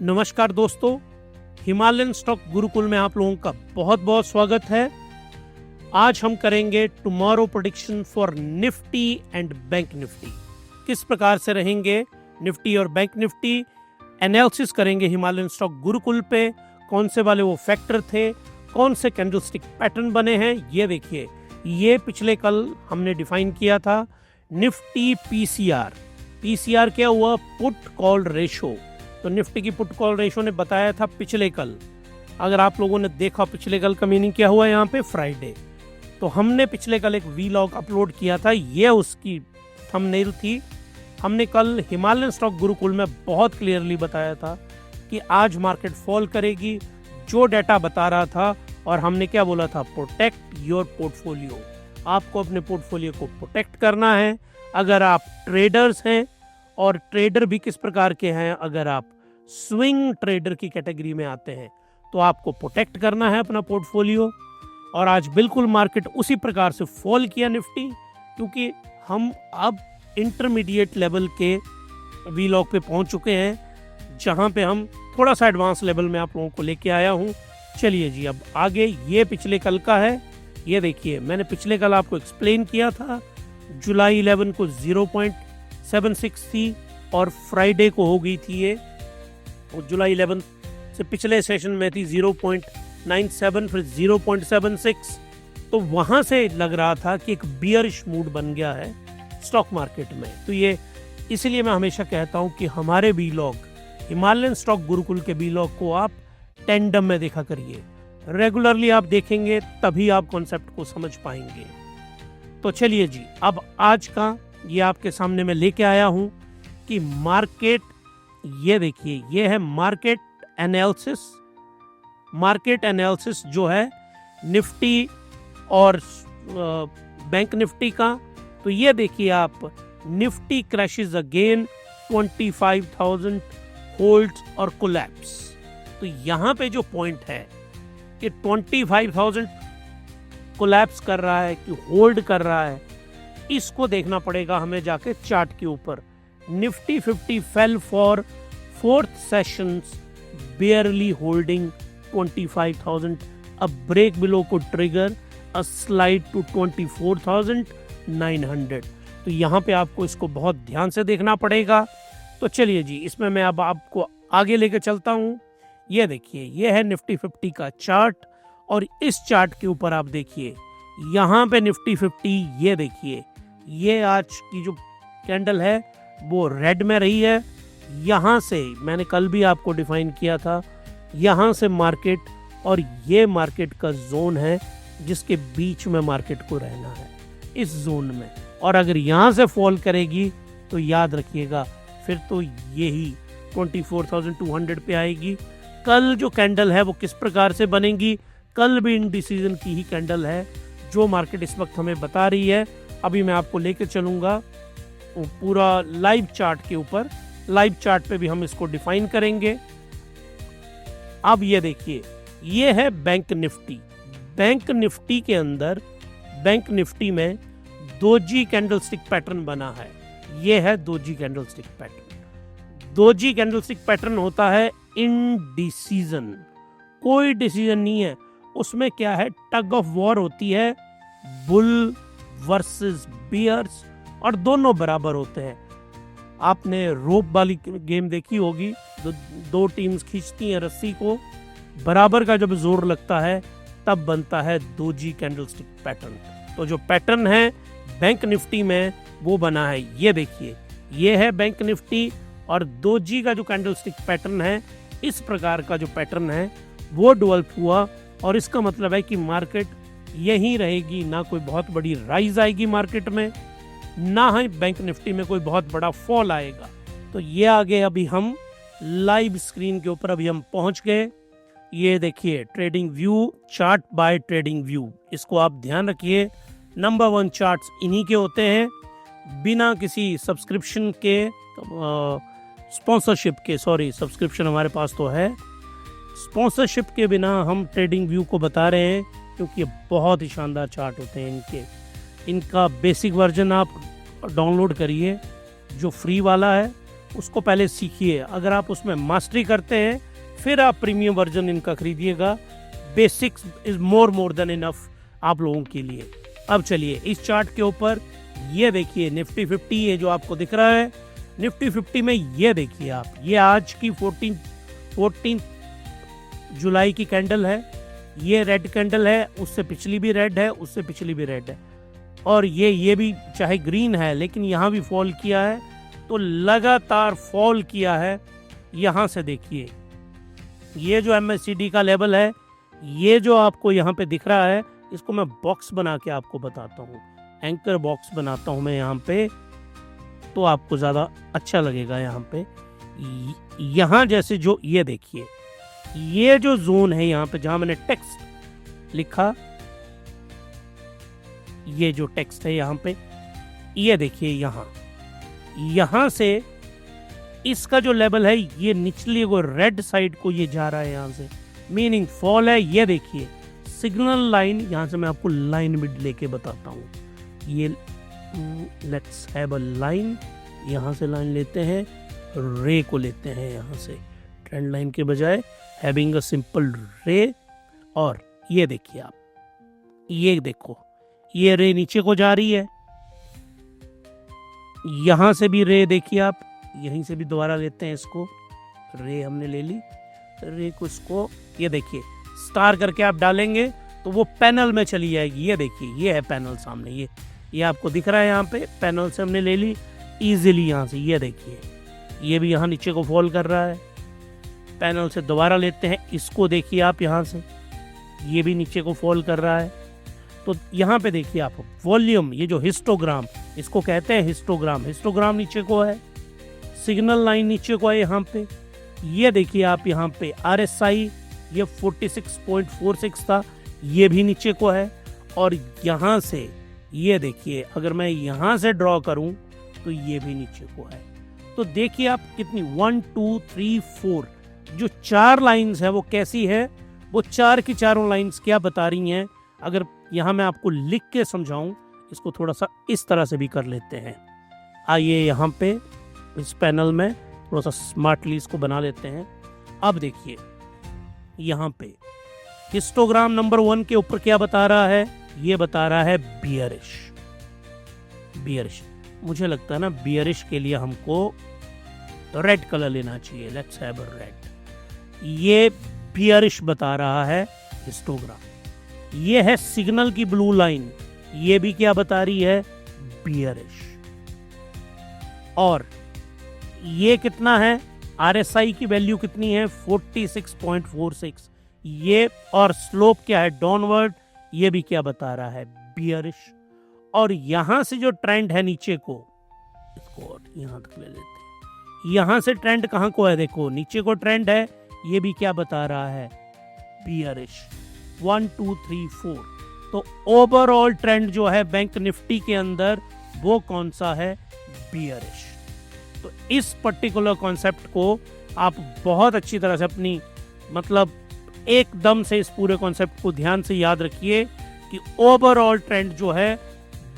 नमस्कार दोस्तों, Himalayan stock Gurukul में आप लोगों का बहुत बहुत स्वागत है। आज हम करेंगे tomorrow prediction for Nifty and bank Nifty. किस प्रकार से रहेंगे निफ्टी और बैंक निफ्टी, एनालिसिस करेंगे हिमालयन स्टॉक गुरुकुल पे। कौन से वाले वो फैक्टर थे, कौन से कैंडलस्टिक पैटर्न बने हैं, ये देखिए। ये पिछले कल हमने डिफाइन किया था निफ्टी पीसीआर। पीसीआर क्या हुआ? Put call ratio. तो निफ्टी की पुट कॉल रेशो ने बताया था पिछले कल। अगर आप लोगों ने देखा पिछले कल का मीनिंग क्या हुआ यहाँ पे, फ्राइडे। तो हमने पिछले कल एक वीलॉग अपलोड किया था, ये उसकी थंबनेल थी। हमने कल हिमालयन स्टॉक गुरुकुल में बहुत क्लियरली बताया था कि आज मार्केट फॉल करेगी, जो डाटा बता रहा था। और हमने क्या बोला था? Protect your portfolio. आपको अपने पोर्टफोलियो को प्रोटेक्ट करना है। अगर आप ट्रेडर्स हैं, और ट्रेडर भी किस प्रकार के हैं, अगर आप स्विंग ट्रेडर की कैटेगरी में आते हैं तो आपको प्रोटेक्ट करना है अपना पोर्टफोलियो। और आज बिल्कुल मार्केट उसी प्रकार से फॉल किया निफ्टी, क्योंकि हम अब इंटरमीडिएट लेवल के वीलॉग पे पहुंच चुके हैं, जहां पे हम थोड़ा सा एडवांस लेवल में आप लोगों को लेके आया हूं। चलिए जी, अब आगे। ये पिछले कल का है, ये देखिए। मैंने पिछले कल आपको एक्सप्लेन किया था जुलाई 11 को 0.76 थी और फ्राइडे को हो गई थी ये, और जुलाई 11 से पिछले सेशन में थी 0.97, फिर 0.76। तो वहां से लग रहा था कि एक बियरिश मूड बन गया है स्टॉक मार्केट में। तो ये इसलिए मैं हमेशा कहता हूं कि हमारे वीलॉग, हिमालयन स्टॉक गुरुकुल के वीलॉग को आप टेंडम में देखा करिए। रेगुलरली आप देखेंगे तभी आप कॉन्सेप्ट को समझ पाएंगे। तो चलिए जी, अब आज का ये आपके सामने मैं लेके आया हूं कि मार्केट, ये देखिए, ये है मार्केट एनालिसिस। मार्केट एनालिसिस जो है निफ्टी और बैंक निफ्टी का। तो ये देखिए आप, निफ्टी क्रैशेस अगेन 25,000, होल्ड्स और कोलैप्स। तो यहाँ पे जो पॉइंट है कि 25,000 कोलैप्स कर रहा है कि होल्ड कर रहा है, इसको देखना पड़ेगा हमें जाके चार्ट के ऊपर। Nifty 50 fail for 4th sessions, barely holding 25,000. A break below could trigger a slide to 24,900. तो यहाँ पे आपको इसको बहुत ध्यान से देखना पड़ेगा। तो चलिए जी, इसमें मैं अब आपको आगे लेकर चलता हूँ। ये देखिए, ये है निफ्टी 50 का चार्ट, और इस चार्ट के ऊपर आप देखिए, यहाँ पे निफ्टी 50, ये देखिए, ये आज की जो कैंडल है वो रेड में रही है। यहाँ से मैंने कल भी आपको डिफाइन किया था, यहाँ से मार्केट, और ये मार्केट का जोन है जिसके बीच में मार्केट को रहना है, इस जोन में। और अगर यहाँ से फॉल करेगी तो याद रखिएगा, फिर तो यही 24,200 पे आएगी। कल जो कैंडल है वो किस प्रकार से बनेगी, कल भी इंडिसीजन की ही कैंडल है जो मार्केट इस वक्त हमें बता रही है। अभी मैं आपको लेकर चलूंगा पूरा लाइव चार्ट के ऊपर। लाइव चार्ट पे भी हम इसको डिफाइन करेंगे। अब ये देखिए, ये है बैंक निफ्टी। बैंक निफ्टी के अंदर, बैंक निफ्टी में दोजी कैंडलस्टिक पैटर्न बना है। ये है doji candlestick pattern. Doji candlestick pattern होता है इनडिसीजन, कोई डिसीजन नहीं है उसमें। क्या है? टग ऑफ वॉर होती है, बुल वर्सेस बियर्स, और दोनों बराबर होते हैं। आपने रोप वाली गेम देखी होगी, दो टीम्स खींचती हैं रस्सी को, बराबर का जब जोर लगता है तब बनता है दोजी कैंडलस्टिक पैटर्न। तो जो पैटर्न है बैंक निफ्टी में वो बना है, ये देखिए, ये है बैंक निफ्टी, और दोजी का जो कैंडलस्टिक पैटर्न है, इस प्रकार का जो पैटर्न है वो डेवलप हुआ। और इसका मतलब है कि मार्केट यहीं रहेगी, ना कोई बहुत बड़ी राइज आएगी मार्केट में, ना ही बैंक निफ्टी में कोई बहुत बड़ा फॉल आएगा। तो ये आगे अभी हम लाइव स्क्रीन के ऊपर अभी हम पहुंच गए। ये देखिए trading view, chart by trading view, इसको आप ध्यान रखिए। नंबर 1 चार्ट्स इन्हीं के होते हैं। बिना किसी सब्सक्रिप्शन के, स्पॉन्सरशिप के, सॉरी सब्सक्रिप्शन हमारे पास तो है, स्पॉन्सरशिप के बिना हम ट्रेडिंग व्यू को बता रहे हैं, क्योंकि ये बहुत ही शानदार चार्ट होते हैं इनका बेसिक वर्जन आप डाउनलोड करिए, जो फ्री वाला है उसको पहले सीखिए। अगर आप उसमें मास्टरी करते हैं फिर आप प्रीमियम वर्जन इनका खरीदिएगा। Basics is more than enough आप लोगों के लिए। अब चलिए इस चार्ट के ऊपर ये देखिए निफ्टी 50, ये जो आपको दिख रहा है निफ्टी 50 में, ये देखिए आप, ये आज की 14 जुलाई की कैंडल है। ये रेड कैंडल है, उससे पिछली भी रेड है, उससे पिछली भी रेड है, और ये भी चाहे ग्रीन है लेकिन यहाँ भी फॉल किया है, तो लगातार फॉल किया है। यहाँ से देखिए ये जो MACD का लेवल है, ये जो आपको यहाँ पे दिख रहा है, इसको मैं बॉक्स बना के आपको बताता हूँ, एंकर बॉक्स बनाता हूँ मैं यहाँ पे, तो आपको ज़्यादा अच्छा लगेगा। यहाँ पे यहाँ जैसे जो ये देखिए, ये जो जोन है यहाँ पे जहाँ मैंने टेक्स्ट लिखा, ये जो टेक्स्ट है यहाँ पे, ये देखिए यहाँ से इसका जो लेवल है, ये निचली को रेड साइड को ये जा रहा है, यहाँ से मीनिंग फॉल है। ये देखिए सिग्नल लाइन, यहाँ से मैं आपको लाइन भी लेके बताता हूँ। ये लेट्स हैव अ लाइन, यहाँ से लाइन लेते हैं, रे को लेते हैं यहाँ से, ट्रेंड लाइन के बजाय हैविंग अ सिंपल रे। और ये देखिए आप, ये देखो ये रे नीचे को जा रही है, यहां से भी रे देखिए आप, यहीं से भी दोबारा लेते हैं इसको, रे हमने ले ली, रे को इसको ये देखिए स्टार करके आप डालेंगे तो वो पैनल में चली जाएगी। ये देखिए ये है पैनल सामने, ये आपको दिख रहा है, यहाँ पे पैनल से हमने ले ली इजीली यहाँ से। ये देखिए ये भी यहाँ नीचे को फॉल कर रहा है, पैनल से दोबारा लेते हैं इसको, देखिए आप यहाँ से ये भी नीचे को फॉल कर रहा है। तो यहाँ पे देखिए आप वॉल्यूम, ये जो हिस्टोग्राम इसको कहते हैं, हिस्टोग्राम नीचे को है, सिग्नल लाइन नीचे को है यहाँ पे। ये देखिए आप यहाँ पे RSI ये 46.46 था, ये भी नीचे को है। और यहाँ से ये देखिए अगर मैं यहाँ से ड्रॉ करूं तो ये भी नीचे को है। तो देखिए आप कितनी 1 2 3 4 जो 4 लाइंस है वो कैसी है, वो 4 की चारों लाइंस क्या बता रही हैं। अगर यहाँ मैं आपको लिख के समझाऊं, इसको थोड़ा सा इस तरह से भी कर लेते हैं। आइए यहाँ पे इस पैनल में थोड़ा सा स्मार्टली इसको बना लेते हैं। अब देखिए यहाँ पे हिस्टोग्राम नंबर 1 के ऊपर क्या बता रहा है, ये बता रहा है बियरिश। मुझे लगता है ना बियरिश के लिए हमको रेड कलर लेना चाहिए, लेट्स हैव अ रेड। ये बियरिश बता रहा है हिस्टोग्राम। ये है सिग्नल की ब्लू लाइन, ये भी क्या बता रही है, बियरिश। और ये कितना है, RSI की वैल्यू कितनी है 46.46, ये और स्लोप क्या है डाउनवर्ड, ये भी क्या बता रहा है, बियरिश। और यहां से जो ट्रेंड है नीचे को, इसको यहां तक ले लेते हैं, यहां से ट्रेंड कहां को है, देखो नीचे को ट्रेंड है, ये भी क्या बता रहा है, बियरिश। 1 2 3 4। तो ओवरऑल ट्रेंड जो है बैंक निफ्टी के अंदर वो कौन सा है, बियरिश। तो इस पर्टिकुलर कॉन्सेप्ट को आप बहुत अच्छी तरह से अपनी मतलब एकदम से इस पूरे कॉन्सेप्ट को ध्यान से याद रखिए कि ओवरऑल ट्रेंड जो है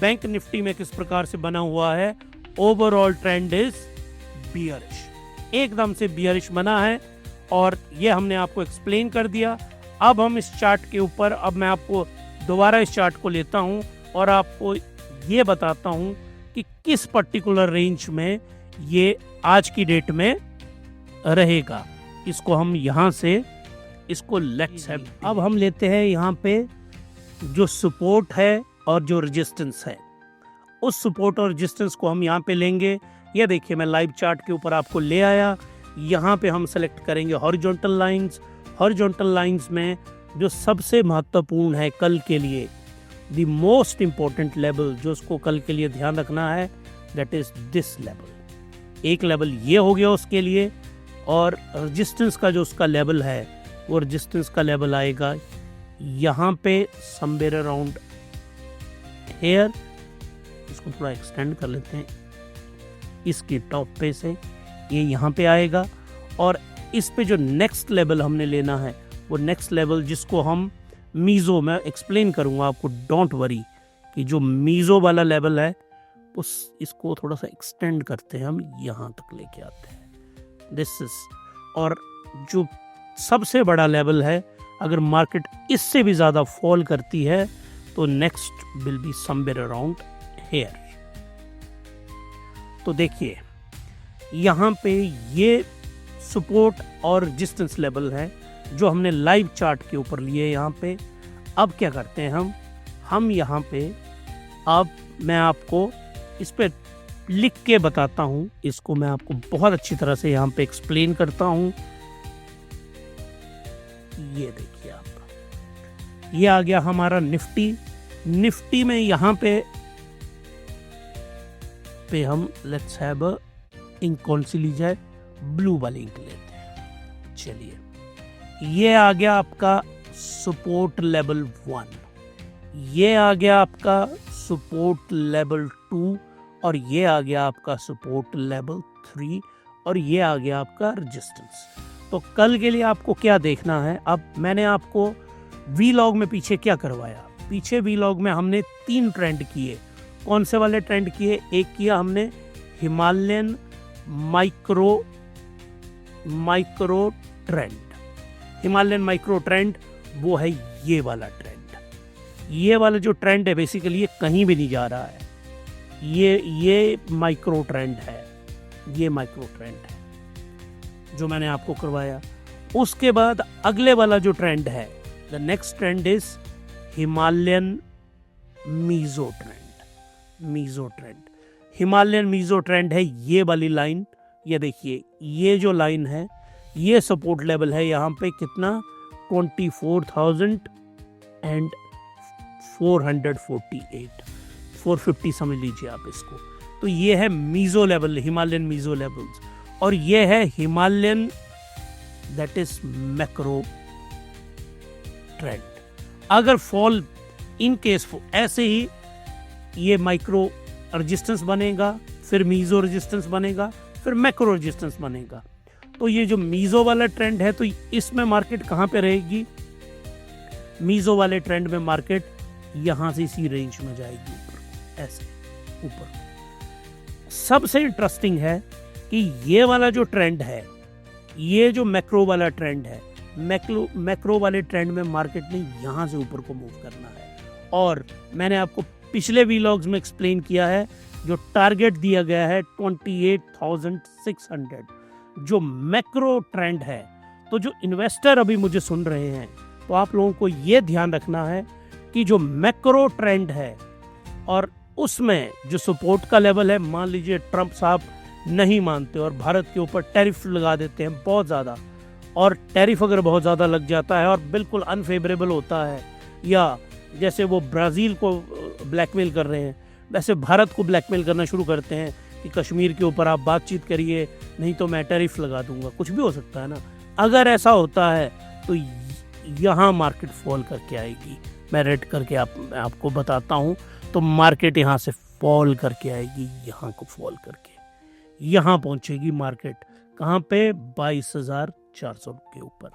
बैंक निफ्टी में किस प्रकार से बना हुआ है। ओवरऑल ट्रेंड इज बियरिश, एकदम से बियरिश बना है, और ये हमने आपको एक्सप्लेन कर दिया। अब हम इस चार्ट के ऊपर, अब मैं आपको दोबारा इस चार्ट को लेता हूं और आपको ये बताता हूं कि किस पर्टिकुलर रेंज में ये आज की डेट में रहेगा। इसको हम यहां से इसको लेट्स हैव, अब हम लेते हैं यहाँ पे जो सपोर्ट है और जो रेजिस्टेंस है, उस सपोर्ट और रेजिस्टेंस को हम यहाँ पे लेंगे। ये देखिए मैं लाइव चार्ट के ऊपर आपको ले आया, यहाँ पे हम सेलेक्ट करेंगे हॉरिजॉन्टल लाइंस। हॉरिजॉन्टल लाइंस में जो सबसे महत्वपूर्ण है कल के लिए, द मोस्ट इंपॉर्टेंट लेवल जो उसको कल के लिए ध्यान रखना है, दैट इज दिस लेवल। एक लेवल ये हो गया उसके लिए, और रेजिस्टेंस का जो उसका लेवल है, वो रेजिस्टेंस का लेवल आएगा यहाँ पे समवेयर अराउंड हेयर, इसको थोड़ा एक्सटेंड कर लेते हैं इसकी टॉप पे से, ये यहाँ पे आएगा। और इस पे जो नेक्स्ट लेवल हमने लेना है वो नेक्स्ट लेवल जिसको हम मीज़ो, मैं एक्सप्लेन करूँगा आपको, डोंट वरी, कि जो मीज़ो वाला लेवल है उस इसको थोड़ा सा एक्सटेंड करते हैं, हम यहाँ तक लेके आते हैं, दिस इज। और जो सबसे बड़ा लेवल है, अगर मार्केट इससे भी ज़्यादा फॉल करती है तो next will be somewhere around hair. तो देखिए यहाँ पे ये सपोर्ट और रेजिस्टेंस लेवल है जो हमने लाइव चार्ट के ऊपर लिए यहाँ पे। अब क्या करते हैं हम यहाँ पे, अब मैं आपको इस पे लिख के बताता हूँ, इसको मैं आपको बहुत अच्छी तरह से यहाँ पे एक्सप्लेन करता हूँ। ये देखिए आप, ये आ गया हमारा निफ्टी में यहाँ पे हम लेट्स हैव अ इंक, कौन सी ली जाए, ब्लू वाली इंक लेते हैं। चलिए, ये आ गया आपका सपोर्ट लेवल 1, ये आ गया आपका सपोर्ट लेवल 2, और ये आ गया आपका सपोर्ट लेवल 3, और ये आ गया आपका रेजिस्टेंस। तो कल के लिए आपको क्या देखना है, अब मैंने आपको वीलॉग में पीछे क्या करवाया, पीछे वीलॉग में हमने 3 ट्रेंड किए। कौन से वाले ट्रेंड किए? एक किया हमने Himalayan micro trend, Himalayan micro trend, वो है ये वाला ट्रेंड। ये वाला जो ट्रेंड है बेसिकली ये कहीं भी नहीं जा रहा है, ये माइक्रो ट्रेंड है, ये माइक्रो ट्रेंड है जो मैंने आपको करवाया। उसके बाद अगले वाला जो ट्रेंड है, the next trend is Himalayan meso trend. Himalayan meso trend है ये वाली लाइन, ये देखिए, ये जो लाइन है ये सपोर्ट लेवल है यहाँ पे कितना, 24,448 समझ लीजिए आप इसको। तो ये है meso level, Himalayan meso levels, और ये है Himalayan that is macro trend. अगर फॉल इन केस ऐसे ही ये माइक्रो रेजिस्टेंस बनेगा, फिर मीजो रेजिस्टेंस बनेगा, फिर मैक्रो रेजिस्टेंस बनेगा। तो ये जो मीजो वाला ट्रेंड है, तो इसमें मार्केट कहाँ पे रहेगी, मीजो वाले ट्रेंड में मार्केट यहाँ से इसी रेंज में जाएगी ऊपर, ऐसे ऊपर। सबसे इंटरेस्टिंग है कि ये वाला जो ट्रेंड है, ये जो मैक्रो वाला ट्रेंड है, मैक्रो वाले ट्रेंड में मार्केट ने यहाँ से ऊपर को मूव करना है। और मैंने आपको पिछले वीलॉग्स में एक्सप्लेन किया है, जो टारगेट दिया गया है 28,600, जो मैक्रो ट्रेंड है। तो जो इन्वेस्टर अभी मुझे सुन रहे हैं, तो आप लोगों को ये ध्यान रखना है कि जो मैक्रो ट्रेंड है और उसमें जो सपोर्ट का लेवल है, मान लीजिए ट्रंप साहब नहीं मानते और भारत के ऊपर टैरिफ लगा देते हैं बहुत ज़्यादा, और टैरिफ अगर बहुत ज़्यादा लग जाता है और बिल्कुल अनफेवरेबल होता है, या जैसे वो ब्राज़ील को ब्लैकमेल कर रहे हैं वैसे भारत को ब्लैकमेल करना शुरू करते हैं कि कश्मीर के ऊपर आप बातचीत करिए, नहीं तो मैं टैरिफ लगा दूंगा, कुछ भी हो सकता है ना। अगर ऐसा होता है तो यहाँ मार्केट फॉल करके आएगी। मैं रेड करके आपको बताता हूँ, तो मार्केट यहाँ से फॉल करके आएगी, यहाँ को फॉल करके यहाँ पहुँचेगी मार्केट, कहाँ पे, 22,400 के ऊपर।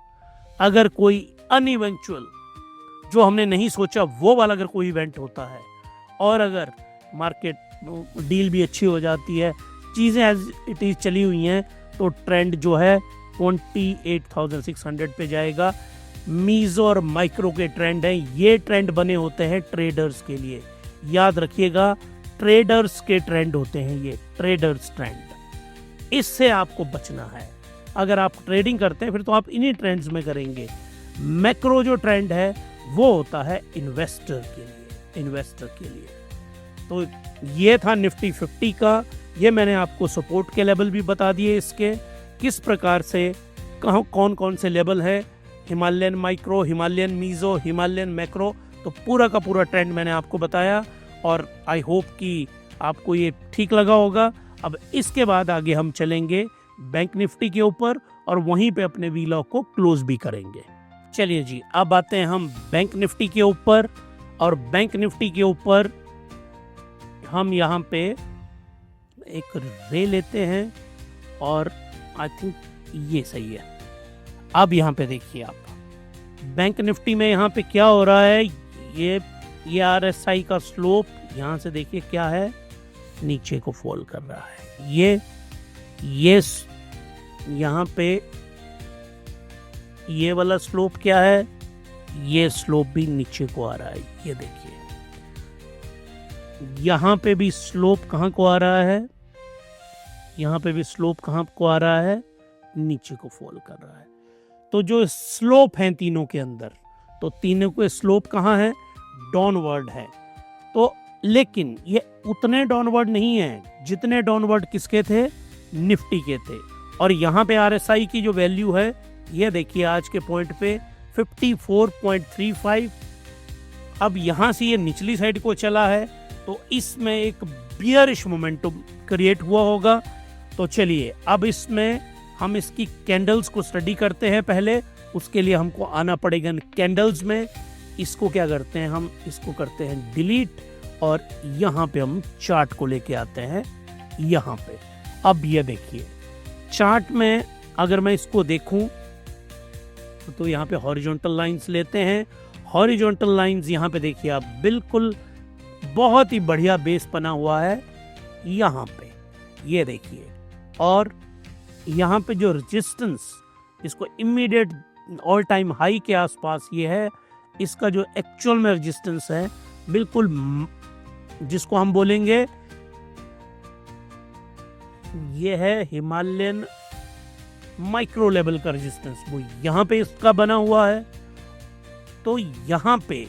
अगर कोई अनइवेंचुअल, जो हमने नहीं सोचा वो वाला अगर कोई इवेंट होता है, और अगर मार्केट डील भी अच्छी हो जाती है, चीज़ें एज इट इज़ चली हुई हैं, तो ट्रेंड जो है 28,600 पे जाएगा। मीजो और माइक्रो के ट्रेंड हैं, ये ट्रेंड बने होते हैं ट्रेडर्स के लिए, याद रखिएगा, ट्रेडर्स के ट्रेंड होते हैं ये, ट्रेडर्स ट्रेंड। इससे आपको बचना है। अगर आप ट्रेडिंग करते हैं फिर तो आप इन्हीं ट्रेंड्स में करेंगे। मैक्रो जो ट्रेंड है वो होता है इन्वेस्टर के लिए। तो ये था निफ्टी 50 का। ये मैंने आपको सपोर्ट के लेवल भी बता दिए, इसके किस प्रकार से कौन कौन से लेवल है, Himalayan micro, Himalayan meso, Himalayan macro, तो पूरा का पूरा ट्रेंड मैंने आपको बताया, और आई होप कि आपको ये ठीक लगा होगा। अब इसके बाद आगे हम चलेंगे बैंक निफ्टी के ऊपर, और वहीं पे अपने वीलॉग को क्लोज भी करेंगे। चलिए जी, अब आते हैं हम बैंक निफ्टी के ऊपर, और बैंक निफ्टी के ऊपर हम यहाँ पे एक रे लेते हैं और आई थिंक ये सही है। अब यहाँ पे देखिए आप बैंक निफ्टी में यहाँ पे क्या हो रहा है, ये RSI का स्लोप यहाँ से देखिए क्या है, नीचे को फॉल कर रहा है। ये यहाँ पे ये वाला स्लोप क्या है, ये स्लोप भी नीचे को आ रहा है। ये देखिए यहाँ पे भी स्लोप कहाँ को आ रहा है, यहाँ पे भी स्लोप कहाँ को आ रहा है, नीचे को फॉल कर रहा है। तो जो स्लोप हैं तीनों के अंदर, तो तीनों के स्लोप कहाँ है, डाउनवर्ड है। तो लेकिन ये उतने डाउनवर्ड नहीं है जितने डाउनवर्ड किसके थे, निफ्टी के थे। और यहाँ पे RSI की जो वैल्यू है, ये देखिए आज के पॉइंट पे 54.35। अब यहाँ से ये निचली साइड को चला है, तो इसमें एक बियरिश मोमेंटम क्रिएट हुआ होगा। तो चलिए अब इसमें हम इसकी कैंडल्स को स्टडी करते हैं। पहले उसके लिए हमको आना पड़ेगा कैंडल्स में। इसको क्या करते हैं, हम इसको करते हैं डिलीट और यहाँ पे हम चार्ट को लेके आते हैं यहाँ पे। अब ये देखिए चार्ट में अगर मैं इसको देखूं तो यहाँ पे हॉरिजॉन्टल लाइंस लेते हैं। हॉरिजॉन्टल लाइंस यहाँ पे देखिए आप, बिल्कुल बहुत ही बढ़िया बेस बना हुआ है यहाँ पे, ये देखिए। और यहाँ पे जो रेजिस्टेंस, इसको इमीडिएट ऑल टाइम हाई के आसपास ये है, इसका जो एक्चुअल में रेजिस्टेंस है बिल्कुल, जिसको हम बोलेंगे ये है हिमालयन माइक्रो लेवल का रेजिस्टेंस, वो यहाँ पे इसका बना हुआ है। तो यहाँ पे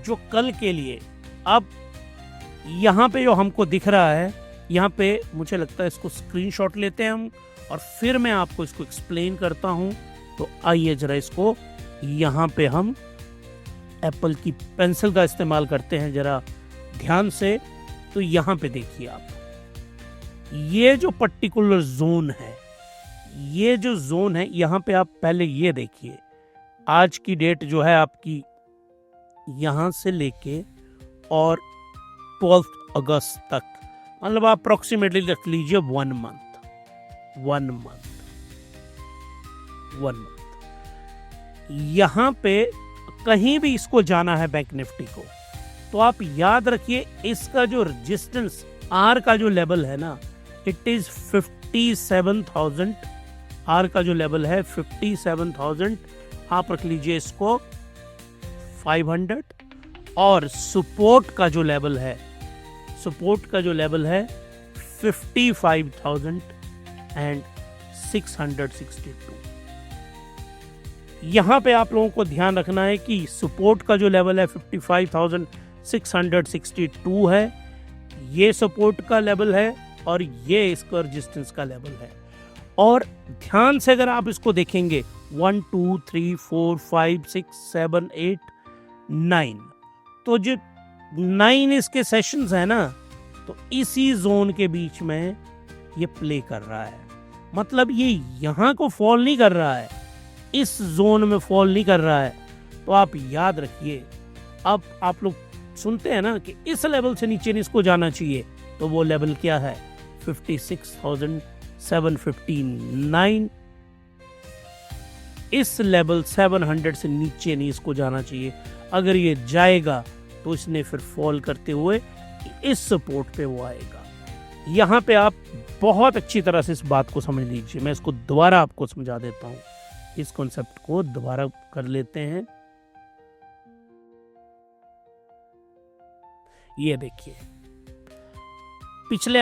जो कल के लिए, अब यहाँ पे जो हमको दिख रहा है, यहाँ पे मुझे लगता है इसको स्क्रीनशॉट लेते हैं हम और फिर मैं आपको इसको एक्सप्लेन करता हूँ। तो आइए जरा इसको यहाँ पे हम एप्पल की पेंसिल का इस्तेमाल करते हैं जरा ध्यान से। तो यहाँ पे देखिए आप, ये जो पर्टिकुलर जोन है, ये जो जोन है, यहाँ पे आप पहले ये देखिए आज की डेट जो है आपकी, यहाँ से लेके और 12 अगस्त तक, मतलब आप अप्रोक्सीमेटली रख लीजिए 1 मंथ। यहाँ पे कहीं भी इसको जाना है बैंक निफ्टी को, तो आप याद रखिए इसका जो रेजिस्टेंस R का जो लेवल है ना, इट इज 57,000। R का जो लेवल है 57,000, आप रख लीजिए इसको 500। और सपोर्ट का जो लेवल है, 55,662। यहाँ पे आप लोगों को ध्यान रखना है कि सपोर्ट का जो लेवल है 55,662 है, ये सपोर्ट का लेवल है और ये इसका रेजिस्टेंस का लेवल है। और ध्यान से अगर आप इसको देखेंगे 1 2 3 4 5 6 7 8 9, तो जो 9 इसके सेशंस है ना, तो इसी जोन के बीच में ये प्ले कर रहा है। मतलब ये यहाँ को फॉल नहीं कर रहा है, इस जोन में फॉल नहीं कर रहा है। तो आप याद रखिए, अब आप लोग सुनते हैं ना कि इस लेवल से नीचे नहीं इसको जाना चाहिए, तो वो लेवल क्या है, 56,759। इस लेवल 700 से नीचे नहीं इसको जाना चाहिए। अगर ये जाएगा तो इसने फिर फॉल करते हुए इस सपोर्ट पे वो आएगा। यहाँ पे आप बहुत अच्छी तरह से इस बात को समझ लीजिए। मैं इसको दोबारा आपको समझा देता हूँ, इस कॉन्सेप्ट को दोबारा कर लेते हैं। ये देखिए पिछले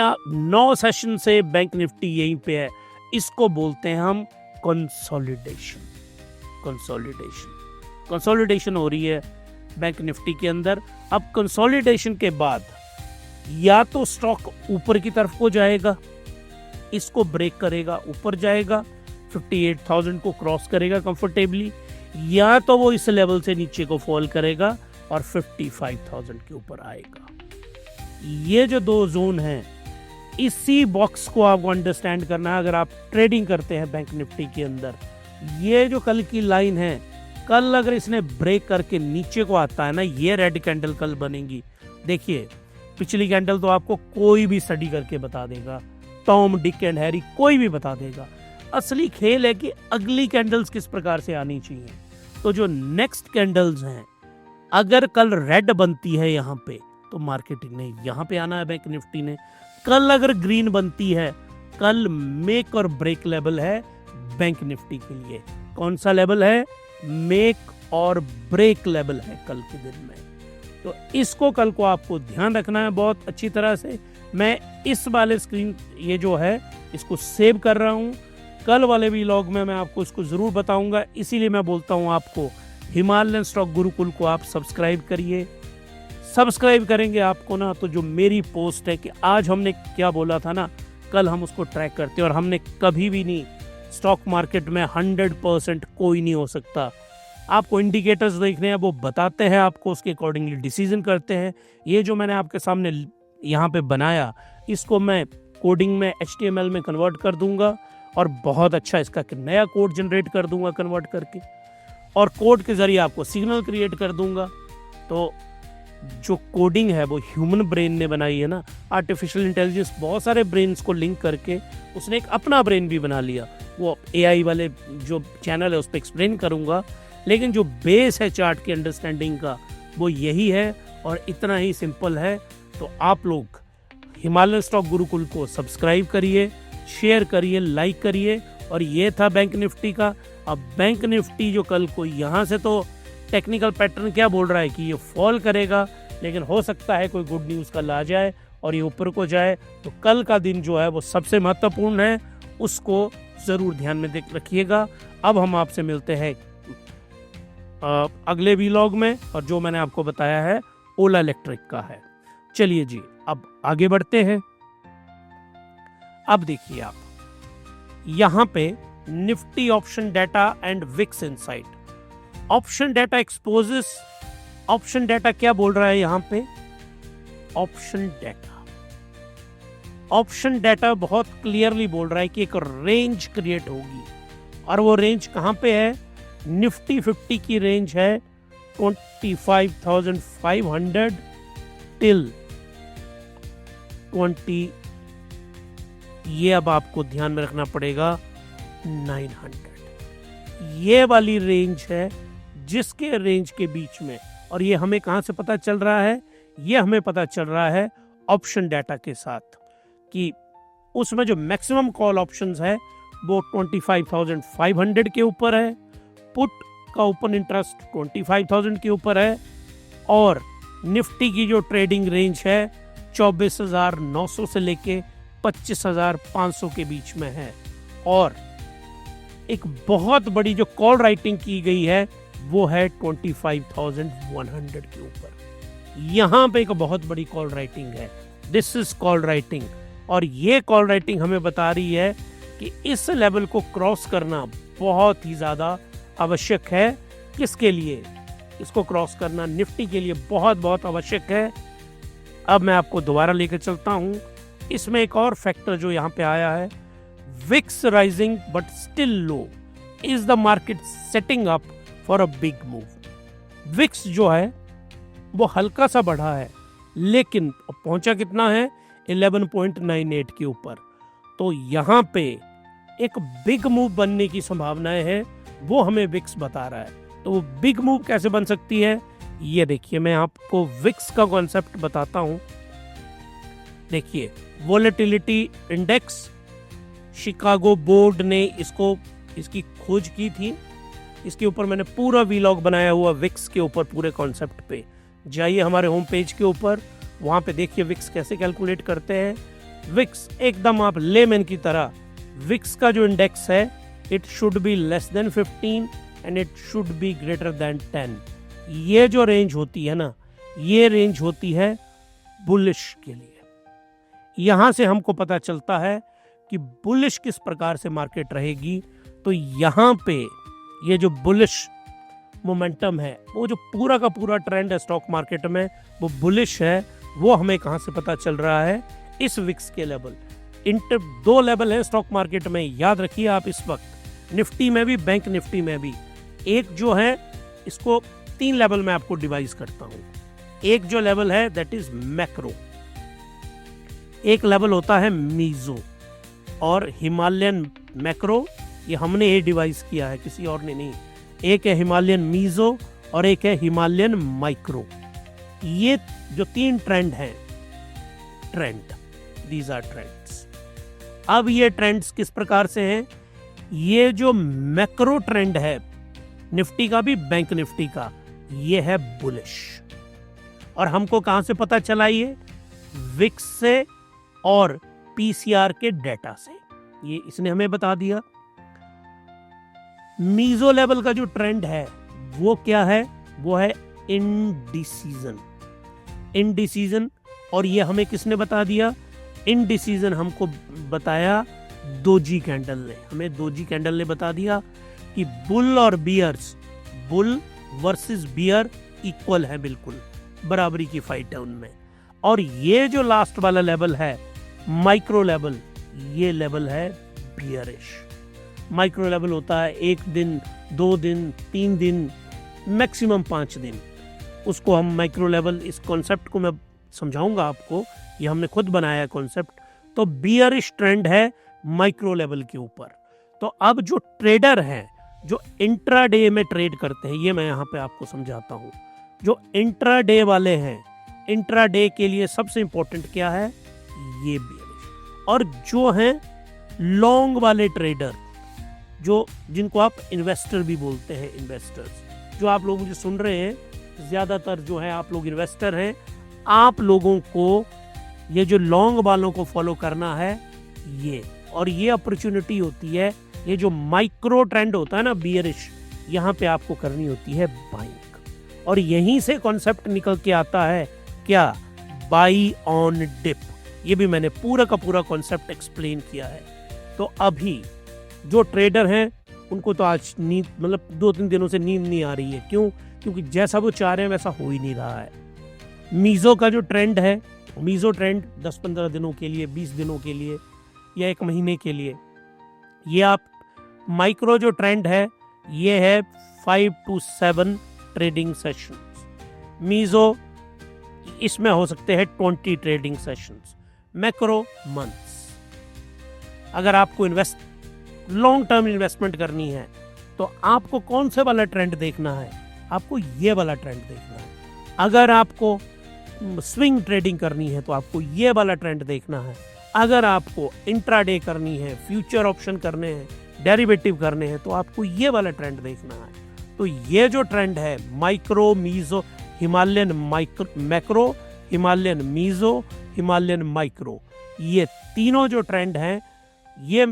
9 सेशन से बैंक निफ्टी यहीं पे है, इसको बोलते हैं हम कंसोलिडेशन। कंसोलिडेशन हो रही है बैंक निफ्टी के अंदर। अब कंसोलिडेशन के बाद या तो स्टॉक ऊपर की तरफ को जाएगा, इसको ब्रेक करेगा, ऊपर जाएगा 58,000 को क्रॉस करेगा कंफर्टेबली, या तो वो इस लेवल से नीचे को फॉल करेगा और 55,000 के ऊपर आएगा। ये जो दो जोन हैं, इसी बॉक्स को आपको अंडरस्टैंड करना है अगर आप ट्रेडिंग करते हैं बैंक निफ्टी के अंदर। ये जो कल की लाइन है, कल अगर इसने ब्रेक करके नीचे को आता है ना, ये रेड कैंडल कल बनेगी। देखिए पिछली कैंडल तो आपको कोई भी स्टडी करके बता देगा, टॉम डिक एंड हैरी कोई भी बता देगा। असली खेल है कि अगली कैंडल्स किस प्रकार से आनी चाहिए। तो जो नेक्स्ट कैंडल्स हैं, अगर कल रेड बनती है यहाँ पे तो मार्केटिंग ने यहाँ पे आना है, बैंक निफ्टी ने। कल अगर ग्रीन बनती है, कल मेक और ब्रेक लेवल है बैंक निफ्टी के लिए। कौन सा लेवल है? मेक और ब्रेक लेवल है कल के दिन में। तो इसको कल को आपको ध्यान रखना है बहुत अच्छी तरह से। मैं इस वाले स्क्रीन ये जो है इसको सेव कर रहा हूँ, कल वाले व्लॉग में मैं आपको इसको जरूर बताऊंगा। इसीलिए मैं बोलता हूँ आपको हिमालयन स्टॉक गुरुकुल को आप सब्सक्राइब करिए। सब्सक्राइब करेंगे आपको ना तो जो मेरी पोस्ट है कि आज हमने क्या बोला था ना, कल हम उसको ट्रैक करते हैं। और हमने कभी भी नहीं, स्टॉक मार्केट में 100% कोई नहीं हो सकता। आपको इंडिकेटर्स देखने हैं, वो बताते हैं आपको, उसके अकॉर्डिंगली डिसीजन करते हैं। ये जो मैंने आपके सामने यहाँ पे बनाया, इसको मैं कोडिंग में HTML में कन्वर्ट कर दूंगा और बहुत अच्छा इसका नया कोड जनरेट कर दूंगा कन्वर्ट करके, और कोड के जरिए आपको सिग्नल क्रिएट कर दूंगा। तो जो कोडिंग है वो ह्यूमन ब्रेन ने बनाई है ना, आर्टिफिशियल इंटेलिजेंस बहुत सारे ब्रेन्स को लिंक करके उसने एक अपना ब्रेन भी बना लिया। वो AI वाले जो चैनल है उस पर एक्सप्लेन करूंगा, लेकिन जो बेस है चार्ट की अंडरस्टैंडिंग का वो यही है और इतना ही सिंपल है। तो आप लोग हिमालयन स्टॉक गुरुकुल को सब्सक्राइब करिए, शेयर करिए, लाइक करिए। और ये था बैंक निफ्टी का। अब बैंक निफ्टी जो कल को यहाँ से, तो टेक्निकल पैटर्न क्या बोल रहा है कि ये फॉल करेगा, लेकिन हो सकता है कोई गुड न्यूज़ कल आ जाए और ये ऊपर को जाए। तो कल का दिन जो है वो सबसे महत्वपूर्ण है, उसको ज़रूर ध्यान में रखिएगा। अब हम आपसे मिलते हैं अगले व्लॉग में, और जो मैंने आपको बताया है ओला इलेक्ट्रिक का है। चलिए जी, अब आगे बढ़ते हैं। अब देखिए आप यहां पे Nifty option data and VIX insight. Option data exposes, option data क्या बोल रहा है यहां पे? ऑप्शन डाटा बहुत क्लियरली बोल रहा है कि एक रेंज क्रिएट होगी, और वो रेंज कहां पे है? निफ्टी 50 की रेंज है 25,500 टिल 20, ये अब आपको ध्यान में रखना पड़ेगा 900। ये वाली रेंज है जिसके रेंज के बीच में, और ये हमें कहां से पता चल रहा है? ये हमें पता चल रहा है ऑप्शन डाटा के साथ, कि उसमें जो मैक्सिमम कॉल ऑप्शंस है वो 25,500 के ऊपर है, पुट का ओपन इंटरेस्ट 25,000 के ऊपर है, और निफ्टी की जो ट्रेडिंग रेंज है 24,900 से लेके 25,500 के बीच में है। और एक बहुत बड़ी जो कॉल राइटिंग की गई है वो है 25,100 के ऊपर। यहाँ पे एक बहुत बड़ी कॉल राइटिंग है, दिस इज कॉल राइटिंग। और ये कॉल राइटिंग हमें बता रही है कि इस लेवल को क्रॉस करना बहुत ही ज़्यादा आवश्यक है। किसके लिए? इसको क्रॉस करना निफ्टी के लिए बहुत बहुत आवश्यक है। अब मैं आपको दोबारा लेकर चलता हूं। इसमें एक और फैक्टर जो यहाँ पे आया है, VIX rising but still low, is the market setting up for a big move. VIX जो है वो हल्का सा बढ़ा है, लेकिन पहुंचा कितना है? 11.98 के ऊपर। तो यहाँ पे एक बिग मूव बनने की संभावनाएं है, वो हमें विक्स बता रहा है। तो वो बिग मूव कैसे बन सकती है, ये देखिए, मैं आपको विक्स का कॉन्सेप्ट बताता हूं। देखिए, वोलेटिलिटी इंडेक्स, शिकागो बोर्ड ने इसकी खोज की थी। इसके ऊपर मैंने पूरा व्लॉग बनाया हुआ विक्स के ऊपर, पूरे कॉन्सेप्ट पे। जाइए हमारे होम पेज के ऊपर, वहां पे देखिए विक्स कैसे कैलकुलेट करते हैं। विक्स एकदम आप लेमैन की तरह, विक्स का जो इंडेक्स है, it should be less than 15 and it should be greater than 10। ये जो रेंज होती है ना, ये रेंज होती है बुलिश के लिए। यहां से हमको पता चलता है कि बुलिश किस प्रकार से मार्केट रहेगी। तो यहां पे ये जो बुलिश मोमेंटम है, वो जो पूरा का पूरा ट्रेंड है स्टॉक मार्केट में, वो बुलिश है। वो हमें कहां से पता चल रहा है? इस विक्स के लेवल। दो लेवल है स्टॉक मार्केट में, याद रखिए आप इस वक्त, निफ्टी में भी, बैंक निफ्टी में भी। एक जो है, इसको 3 लेवल में आपको डिवाइस करता हूं। एक जो लेवल है दैट इज मैक्रो, एक लेवल होता है मीजो और हिमालयन मैक्रो, ये हमने ये डिवाइस किया है, किसी और ने नहीं। एक है हिमालयन मीजो और एक है हिमालयन माइक्रो। ये जो 3 ट्रेंड हैं, दीज आर ट्रेंड्स। अब ये ट्रेंड्स किस प्रकार से हैं? ये जो मैक्रो ट्रेंड है निफ्टी का भी, बैंक निफ्टी का, ये है बुलिश। और हमको कहां से पता चला? ये विक्स से और पीसीआर के डेटा से, ये इसने हमें बता दिया। मीजो लेवल का जो ट्रेंड है वो क्या है? वो है इनडिसीजन। और ये हमें किसने बता दिया? इनडिसीजन हमको बताया दोजी कैंडल ने। हमें दोजी कैंडल ने बता दिया कि बुल और bears, bull versus bear equal है, बिल्कुल बराबरी की फाइट है उनमें। और ये जो लास्ट वाला लेवल है माइक्रो लेवल, ये लेवल है बियरिश। माइक्रो लेवल होता है 1 दिन, 2 दिन, 3 दिन, मैक्सिमम 5 दिन। उसको हम माइक्रो लेवल, इस कॉन्सेप्ट को मैं समझाऊंगा आपको, ये हमने खुद बनाया है कॉन्सेप्ट। तो बियरिश ट्रेंड है माइक्रो लेवल के ऊपर। तो अब जो ट्रेडर हैं, जो इंट्राडे में ट्रेड करते हैं, ये मैं यहाँ पे आपको समझाता हूँ। जो इंट्राडे वाले हैं, इंट्राडे के लिए सबसे इंपॉर्टेंट क्या है? ये बियरिश। और जो हैं लॉन्ग वाले ट्रेडर, जो जिनको आप इन्वेस्टर भी बोलते हैं, इन्वेस्टर्स, जो आप लोग मुझे सुन रहे हैं, ज्यादातर जो है आप लोग इन्वेस्टर हैं, आप लोगों को ये जो लॉन्ग वालों को फॉलो करना है ये। और ये अपॉर्चुनिटी होती है, ये जो माइक्रो ट्रेंड होता है ना बियरिश, यहाँ पे आपको करनी होती है बाइंग। और यहीं से कॉन्सेप्ट निकल के आता है क्या? Buy on dip. ये भी मैंने पूरा का पूरा कॉन्सेप्ट एक्सप्लेन किया है। तो अभी जो ट्रेडर हैं उनको तो आज नींद, मतलब 2-3 दिनों से नींद नहीं आ रही है। क्यों? क्योंकि जैसा वो चाह रहे हैं वैसा हो ही नहीं रहा है। मीजो का जो ट्रेंड है, मीजो ट्रेंड 10-15 दिनों के लिए, 20 दिनों के लिए या 1 महीने के लिए, ये आप माइक्रो जो ट्रेंड है ये है 5 to 7 ट्रेडिंग सेशंस। मीजो इसमें हो सकते हैं 20 ट्रेडिंग सेशंस। Macro months. अगर आपको लॉन्ग टर्म इन्वेस्टमेंट करनी है तो आपको कौन से वाला ट्रेंड देखना है? आपको ये वाला ट्रेंड देखना है। अगर आपको स्विंग ट्रेडिंग करनी है तो आपको ये वाला ट्रेंड देखना है। अगर आपको इंट्राडे करनी है, फ्यूचर ऑप्शन करने हैं, डेरिवेटिव करने हैं, तो आपको ये वाला ट्रेंड देखना है। तो ये जो ट्रेंड है micro, meso, Himalayan macro, Himalayan meso, Himalayan micro, ये तीनों जो ट्रेंड हैं, ये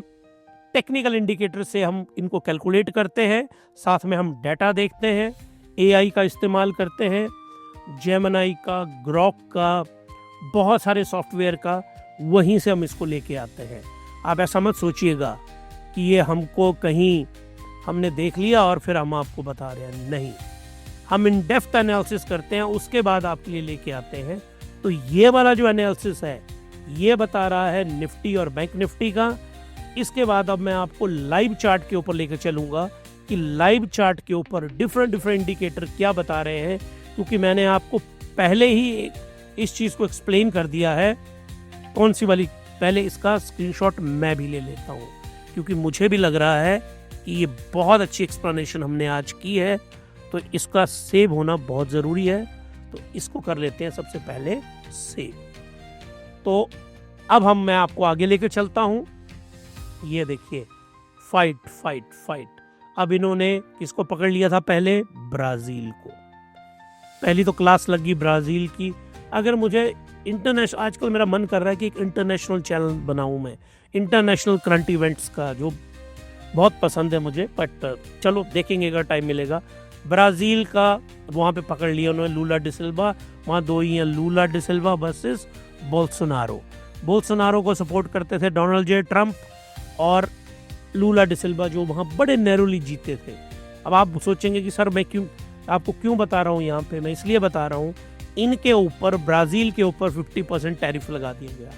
टेक्निकल इंडिकेटर से हम इनको कैलकुलेट करते हैं। साथ में हम डाटा देखते हैं, एआई का इस्तेमाल करते हैं, जेमिनी का, ग्रॉक का, बहुत सारे सॉफ्टवेयर का, वहीं से हम इसको लेके आते हैं। आप ऐसा मत सोचिएगा कि ये हमको कहीं हमने देख लिया और फिर हम आपको बता रहे हैं, नहीं। हम इन डेप्थ एनालिसिस करते हैं, उसके बाद आपके लिए लेके आते हैं। तो ये वाला जो एनालिसिस है ये बता रहा है निफ्टी और बैंक निफ्टी का। इसके बाद अब मैं आपको लाइव चार्ट के ऊपर लेकर चलूंगा कि लाइव चार्ट के ऊपर डिफरेंट इंडिकेटर क्या बता रहे हैं, क्योंकि मैंने आपको पहले ही इस चीज़ को एक्सप्लेन कर दिया है। कौन सी वाली? पहले इसका स्क्रीनशॉट मैं भी ले लेता हूँ, क्योंकि मुझे भी लग रहा है कि ये बहुत अच्छी एक्सप्लेनेशन हमने आज की है, तो इसका सेव होना बहुत ज़रूरी है। तो इसको कर लेते हैं सबसे पहले सेव। तो अब मैं आपको आगे लेकर चलता हूँ। ये देखिए, फाइट। अब इन्होंने किसको पकड़ लिया था? पहले ब्राज़ील को। पहली तो क्लास लगी ब्राज़ील की। अगर मुझे इंटरनेशनल, आजकल मेरा मन कर रहा है कि एक इंटरनेशनल चैनल बनाऊं मैं, इंटरनेशनल करंट इवेंट्स का, जो बहुत पसंद है मुझे। बट चलो देखेंगे अगर टाइम मिलेगा। ब्राज़ील का वहाँ पे पकड़ लिया उन्होंने, लूला डिसिल्वा। वहाँ 2 ही हैं, लूला डिसिल्वा वर्सेस बोल्सोनारो। बोल्सोनारो को सपोर्ट करते थे डोनाल्ड जे ट्रंप, और लूला डिसिल्वा जो वहाँ बड़े नैरोली जीते थे। अब आप सोचेंगे कि सर मैं आपको क्यों बता रहा हूँ यहाँ पे? मैं इसलिए बता रहा हूँ, इनके ऊपर, ब्राज़ील के ऊपर 50% टैरिफ लगा दिया गया।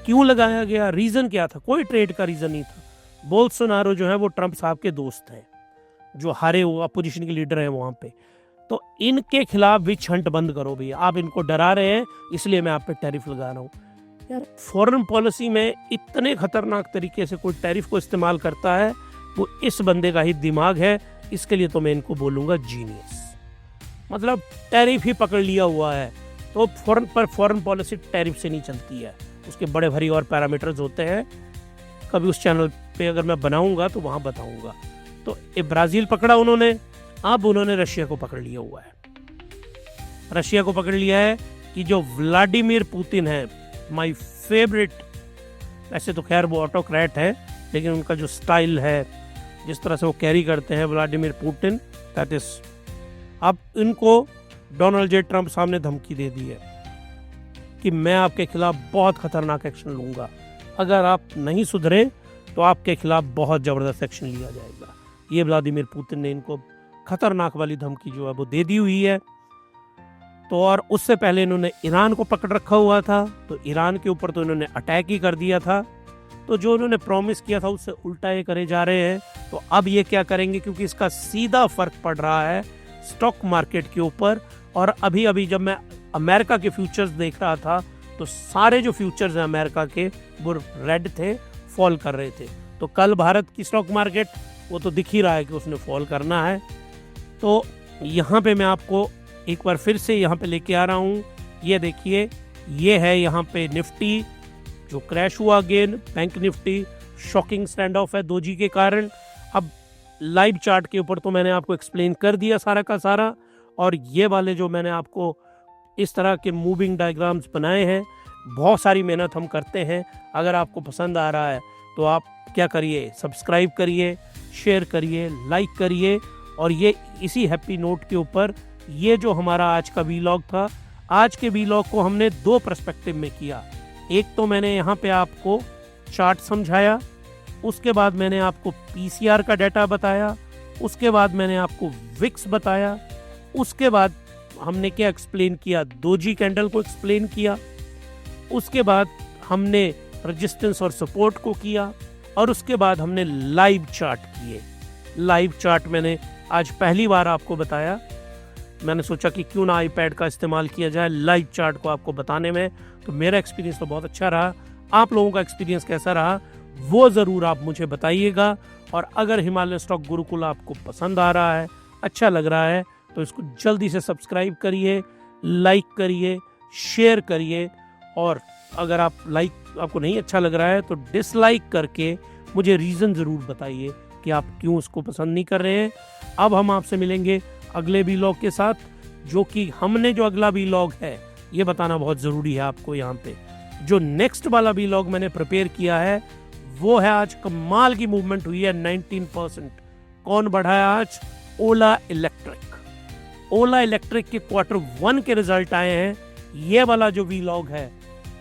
क्यों लगाया गया? रीज़न क्या था? कोई ट्रेड का रीज़न नहीं था। बोल्सोनारो जो है वो ट्रंप साहब के दोस्त हैं, जो हारे हुए अपोजिशन के लीडर हैं वहाँ पे। तो इनके खिलाफ विच हंट बंद करो भैया। आप इनको डरा रहे हैं, इसलिए मैं आप पे टैरिफ लगा रहा हूँ। यार फॉरेन पॉलिसी में इतने खतरनाक तरीके से कोई टैरिफ को इस्तेमाल करता है, वो इस बंदे का ही दिमाग है। इसके लिए तो मैं इनको बोलूँगा जीनियस। मतलब टैरिफ ही पकड़ लिया हुआ है, तो फॉरेन पॉलिसी टैरिफ से नहीं चलती है, उसके बड़े भारी और पैरामीटर्स होते हैं। कभी उस चैनल पे अगर मैं बनाऊंगा तो वहाँ बताऊंगा। तो ये ब्राज़ील पकड़ा उन्होंने, अब उन्होंने रशिया को पकड़ लिया हुआ है। रशिया को पकड़ लिया है कि जो व्लादिमीर पुतिन है, माय फेवरेट, ऐसे तो खैर वो ऑटोक्रेट है, लेकिन उनका जो स्टाइल है, जिस तरह से वो कैरी करते हैं व्लादिमीर पुतिन, दैट इज, अब इनको डोनाल्ड जे ट्रंप सामने धमकी दे दी है कि मैं आपके खिलाफ बहुत खतरनाक एक्शन लूंगा, अगर आप नहीं सुधरे तो आपके खिलाफ बहुत ज़बरदस्त एक्शन लिया जाएगा। ये व्लादिमीर पुतिन ने इनको खतरनाक वाली धमकी जो है वो दे दी हुई है। तो और उससे पहले इन्होंने ईरान को पकड़ रखा हुआ था, तो ईरान के ऊपर तो इन्होंने अटैक ही कर दिया था। तो जो उन्होंने प्रॉमिस किया था उससे उल्टा ये करे जा रहे हैं। तो अब ये क्या करेंगे, क्योंकि इसका सीधा फर्क पड़ रहा है स्टॉक मार्केट के ऊपर। और अभी अभी जब मैं अमेरिका के फ्यूचर्स देख रहा था, तो सारे जो फ्यूचर्स हैं अमेरिका के वो रेड थे, फॉल कर रहे थे। तो कल भारत की स्टॉक मार्केट, वो तो दिख ही रहा है कि उसने फॉल करना है। तो यहाँ पे मैं आपको एक बार फिर से यहाँ पे लेके आ रहा हूँ। ये देखिए, ये है यहाँ पे निफ्टी जो क्रैश हुआ again, bank Nifty shocking stand of है 2G के कारण। अब लाइव चार्ट के ऊपर तो मैंने आपको एक्सप्लेन कर दिया सारा का सारा, और ये वाले जो मैंने आपको इस तरह के मूविंग डायग्राम्स बनाए हैं, बहुत सारी मेहनत हम करते हैं। अगर आपको पसंद आ रहा है तो आप क्या करिए, सब्सक्राइब करिए, शेयर करिए, लाइक करिए। और ये इसी हैप्पी नोट के ऊपर ये जो हमारा आज का वीलॉग था, आज के वीलॉग को हमने 2 पर्सपेक्टिव में किया। एक तो मैंने यहाँ पे आपको चार्ट समझाया, उसके बाद मैंने आपको पीसीआर का डाटा बताया, उसके बाद मैंने आपको विक्स बताया, उसके बाद हमने क्या एक्सप्लेन किया, 2G कैंडल को एक्सप्लेन किया, उसके बाद हमने रेजिस्टेंस और सपोर्ट को किया, और उसके बाद हमने लाइव चार्ट किए। लाइव चार्ट मैंने आज पहली बार आपको बताया। मैंने सोचा कि क्यों ना आईपैड का इस्तेमाल किया जाए लाइव चार्ट को आपको बताने में। तो मेरा एक्सपीरियंस तो बहुत अच्छा रहा, आप लोगों का एक्सपीरियंस कैसा रहा वो ज़रूर आप मुझे बताइएगा। और अगर हिमालय स्टॉक गुरुकुल आपको पसंद आ रहा है, अच्छा लग रहा है, तो इसको जल्दी से सब्सक्राइब करिए, लाइक करिए, शेयर करिए। और अगर आपको नहीं अच्छा लग रहा है तो डिसलाइक करके मुझे रीज़न ज़रूर बताइए कि आप क्यों उसको पसंद नहीं कर रहे हैं। अब हम आपसे मिलेंगे अगले वीलॉग के साथ, जो कि हमने जो अगला वीलॉग है ये बताना बहुत ज़रूरी है आपको। यहाँ पे जो नेक्स्ट वाला वीलॉग मैंने प्रिपेयर किया है वो है, आज कमाल की मूवमेंट हुई है 19%। कौन बढ़ा है आज? ओला इलेक्ट्रिक। ओला इलेक्ट्रिक के Q1 के रिजल्ट आए हैं। ये वाला जो वीलॉग है,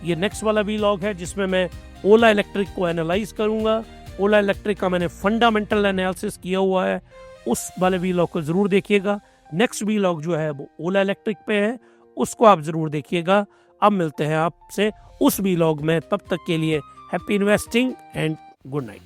ये नेक्स्ट वाला वीलॉग है जिसमें मैं ओला इलेक्ट्रिक को एनालाइज करूंगा। ओला इलेक्ट्रिक का मैंने फंडामेंटल एनालिसिस किया हुआ है, उस वाले वीलॉग को ज़रूर देखिएगा। नेक्स्ट वीलॉग जो है वो ओला इलेक्ट्रिक पे है, उसको आप ज़रूर देखिएगा। अब मिलते हैं आपसे उस वीलॉग में, तब तक के लिए happy investing and good night.